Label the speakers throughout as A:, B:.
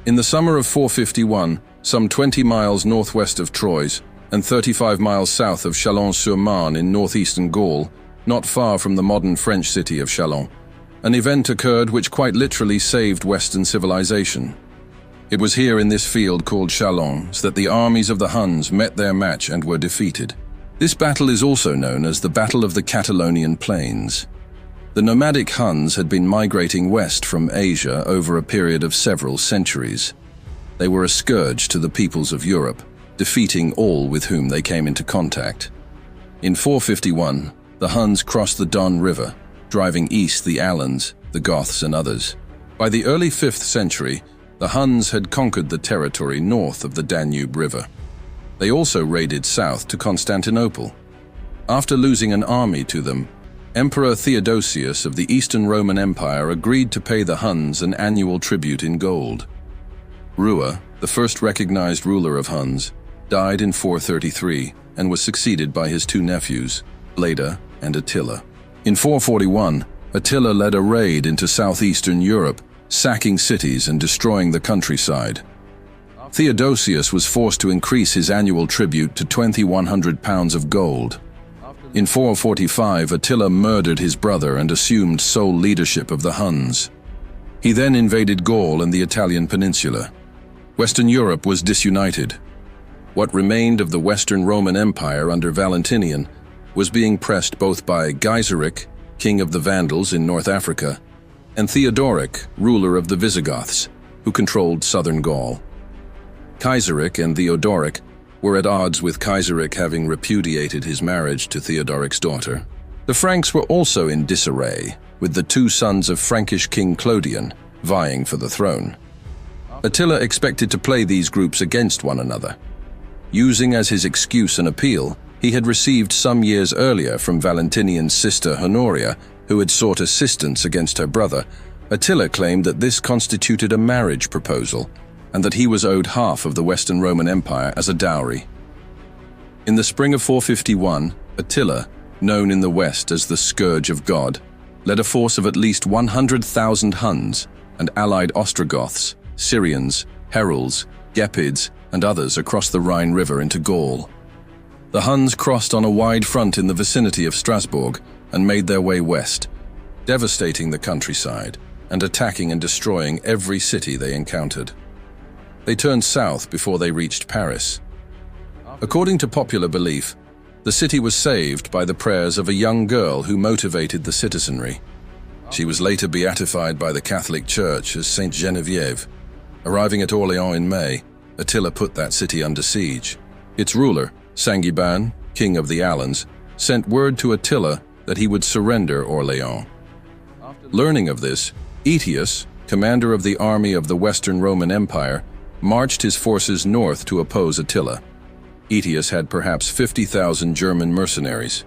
A: In the summer of 451, some 20 miles northwest of Troyes and 35 miles south of Chalon-sur-Marne in northeastern Gaul, not far from the modern French city of Chalon, an event occurred which quite literally saved Western civilization. It was here in this field called Chalon that the armies of the Huns met their match and were defeated. This battle is also known as the Battle of the Catalaunian Plains. The nomadic Huns had been migrating west from Asia over a period of several centuries. They were a scourge to the peoples of Europe, defeating all with whom they came into contact. In 451, the Huns crossed the Don River, driving east the Alans, the Goths, and others. By the early 5th century, the Huns had conquered the territory north of the Danube River. They also raided south to Constantinople. After losing an army to them, Emperor Theodosius of the Eastern Roman Empire agreed to pay the Huns an annual tribute in gold. Rua, the first recognized ruler of Huns, died in 433 and was succeeded by his two nephews, Bleda and Attila. In 441, Attila led a raid into southeastern Europe, sacking cities and destroying the countryside. Theodosius was forced to increase his annual tribute to 2,100 pounds of gold. In 445, Attila murdered his brother and assumed sole leadership of the Huns. He then invaded Gaul and the Italian peninsula. Western Europe was disunited. What remained of the Western Roman Empire under Valentinian was being pressed both by Gaiseric, king of the Vandals in North Africa, and Theodoric, ruler of the Visigoths, who controlled southern Gaul. Gaiseric and Theodoric were at odds, with Gaiseric having repudiated his marriage to Theodoric's daughter. The Franks were also in disarray, with the two sons of Frankish King Clodion vying for the throne. Attila expected to play these groups against one another. Using as his excuse an appeal he had received some years earlier from Valentinian's sister Honoria, who had sought assistance against her brother, Attila claimed that this constituted a marriage proposal, and that he was owed half of the Western Roman Empire as a dowry. In the spring of 451, Attila, known in the West as the Scourge of God, led a force of at least 100,000 Huns and allied Ostrogoths, Syrians, Herulds, Gepids, and others across the Rhine River into Gaul. The Huns crossed on a wide front in the vicinity of Strasbourg and made their way west, devastating the countryside and attacking and destroying every city they encountered. They turned south before they reached Paris. According to popular belief, the city was saved by the prayers of a young girl who motivated the citizenry. She was later beatified by the Catholic Church as Saint Geneviève. Arriving at Orléans in May, Attila put that city under siege. Its ruler, Sangiban, king of the Alans, sent word to Attila that he would surrender Orléans. Learning of this, Aetius, commander of the army of the Western Roman Empire, marched his forces north to oppose Attila. Aetius had perhaps 50,000 German mercenaries.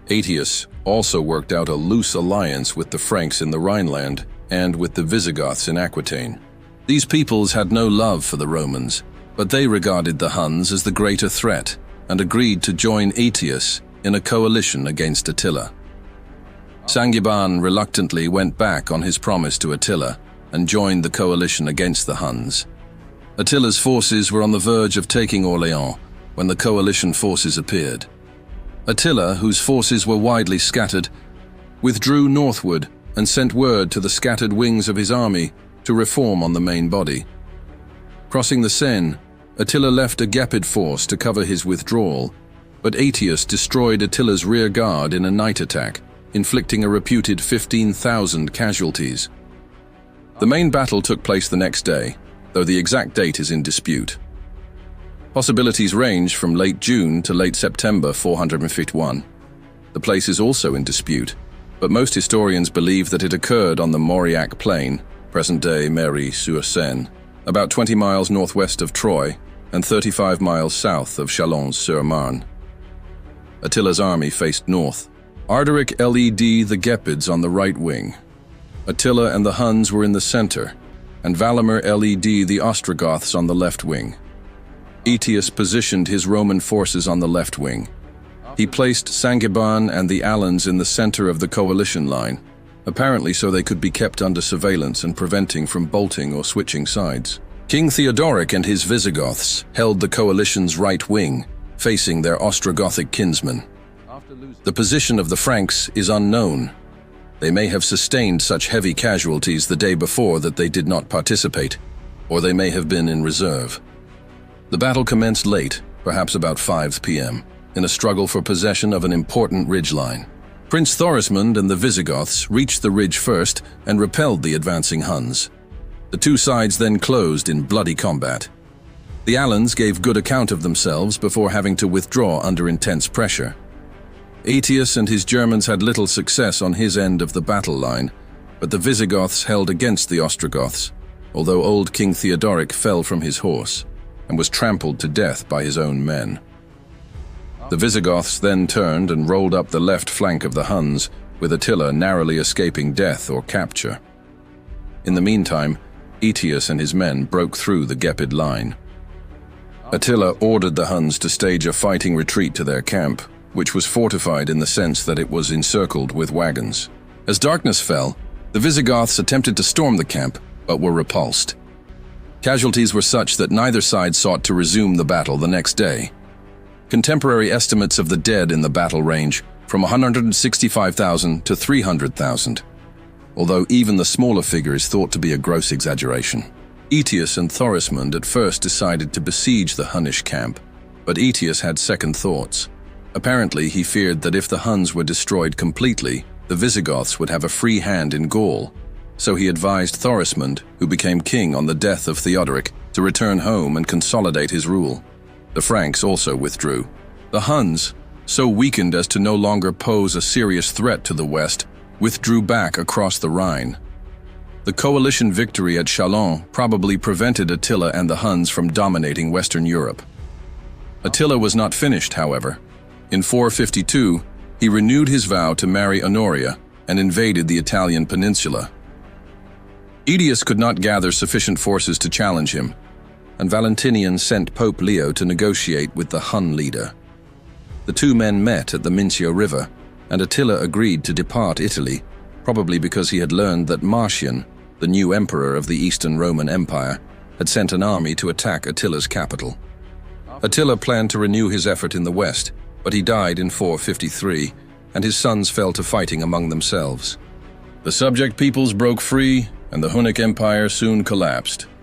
A: Aetius also worked out a loose alliance with the Franks in the Rhineland and with the Visigoths in Aquitaine. These peoples had no love for the Romans, but they regarded the Huns as the greater threat and agreed to join Aetius in a coalition against Attila. Sangiban reluctantly went back on his promise to Attila and joined the coalition against the Huns. Attila's forces were on the verge of taking Orléans when the coalition forces appeared. Attila, whose forces were widely scattered, withdrew northward and sent word to the scattered wings of his army to reform on the main body. Crossing the Seine, Attila left a Gepid force to cover his withdrawal, but Aetius destroyed Attila's rear guard in a night attack, inflicting a reputed 15,000 casualties. The main battle took place the next day, though the exact date is in dispute. Possibilities range from late June to late September 451. The place is also in dispute, but most historians believe that it occurred on the Mauriac Plain, present-day Mairie-sur-Seine, about 20 miles northwest of Troyes and 35 miles south of Chalon-sur-Marne. Attila's army faced north. Ardaric led the Gepids on the right wing. Attila and the Huns were in the center, and Valamir led the Ostrogoths on the left wing. Aetius positioned his Roman forces on the left wing. He placed Sangiban and the Alans in the center of the coalition line, apparently so they could be kept under surveillance and preventing from bolting or switching sides. King Theodoric and his Visigoths held the coalition's right wing, facing their Ostrogothic kinsmen. The position of the Franks is unknown. They may have sustained such heavy casualties the day before that they did not participate, or they may have been in reserve. The battle commenced late, perhaps about 5 p.m., in a struggle for possession of an important ridgeline. Prince Thorismund and the Visigoths reached the ridge first and repelled the advancing Huns. The two sides then closed in bloody combat. The Alans gave good account of themselves before having to withdraw under intense pressure. Aetius and his Germans had little success on his end of the battle line, but the Visigoths held against the Ostrogoths, although old King Theodoric fell from his horse and was trampled to death by his own men. The Visigoths then turned and rolled up the left flank of the Huns, with Attila narrowly escaping death or capture. In the meantime, Aetius and his men broke through the Gepid line. Attila ordered the Huns to stage a fighting retreat to their camp, which was fortified in the sense that it was encircled with wagons. As darkness fell, the Visigoths attempted to storm the camp, but were repulsed. Casualties were such that neither side sought to resume the battle the next day. Contemporary estimates of the dead in the battle range from 165,000 to 300,000, although even the smaller figure is thought to be a gross exaggeration. Aetius and Thorismund at first decided to besiege the Hunnish camp, but Aetius had second thoughts. Apparently, he feared that if the Huns were destroyed completely, the Visigoths would have a free hand in Gaul, so he advised Thorismund, who became king on the death of Theodoric, to return home and consolidate his rule. The Franks also withdrew. The Huns, so weakened as to no longer pose a serious threat to the west, withdrew back across the Rhine. The coalition victory at Chalon probably prevented Attila and the Huns from dominating Western Europe. Attila was not finished, however. In 452, he renewed his vow to marry Honoria and invaded the Italian peninsula. Aetius could not gather sufficient forces to challenge him, and Valentinian sent Pope Leo to negotiate with the Hun leader. The two men met at the Mincio River, and Attila agreed to depart Italy, probably because he had learned that Marcian, the new emperor of the Eastern Roman Empire, had sent an army to attack Attila's capital. Attila planned to renew his effort in the west, but he died in 453, and his sons fell to fighting among themselves. The subject peoples broke free, and the Hunnic Empire soon collapsed.